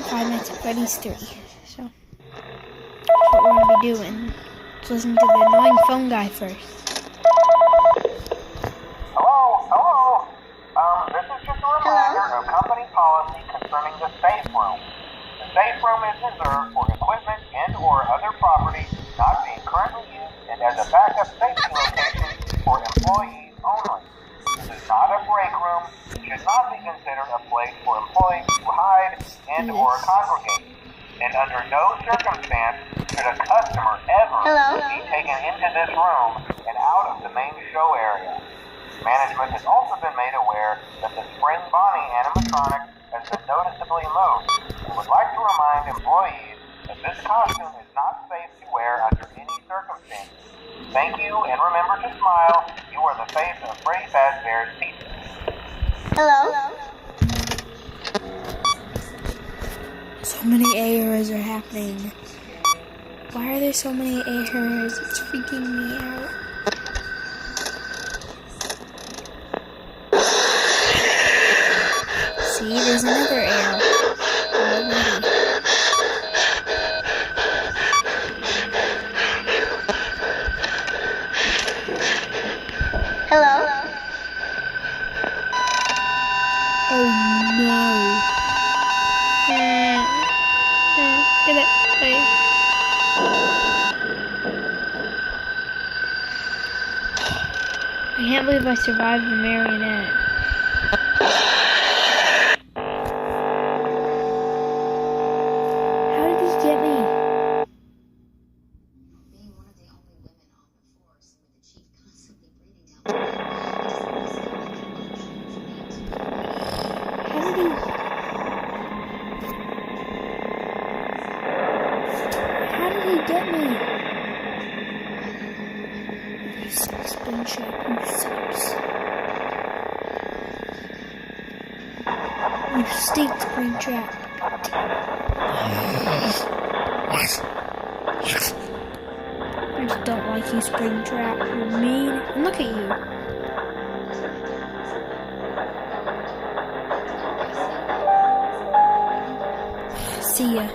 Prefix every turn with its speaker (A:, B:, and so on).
A: Five Nights at Freddy's 3. So, that's what we're going to be doing. Let's listen to the annoying phone guy first.
B: Hello? This is just a reminder of company policy concerning the safe room. The safe room is reserved for equipment and or other property not being currently used and as a backup safety location for employees only. This is not a break room. It should not be considered a place for employees to hide and or congregate. And under no circumstance should a customer ever be taken into this room and out of the main show area. Management has also been made aware that the Spring Bonnie animatronic has been noticeably moved and would like to remind employees that this costume is not safe to wear under any circumstances. Thank you, and remember to smile. You are the face of Freddy Fazbear's Pizza.
A: So many errors are happening. Why are there so many errors? It's freaking me out. See, there's another error. Already. Oh no. Get it, please. I can't believe I survived the marionette. How did he get me?
C: Being one of the only women on the force and with the chief constantly breathing down
A: How did he? How did he get me? You suck, Springtrap. You sucks. You stink, Springtrap. I just don't like you, Springtrap. You're mean. And look at you. See ya.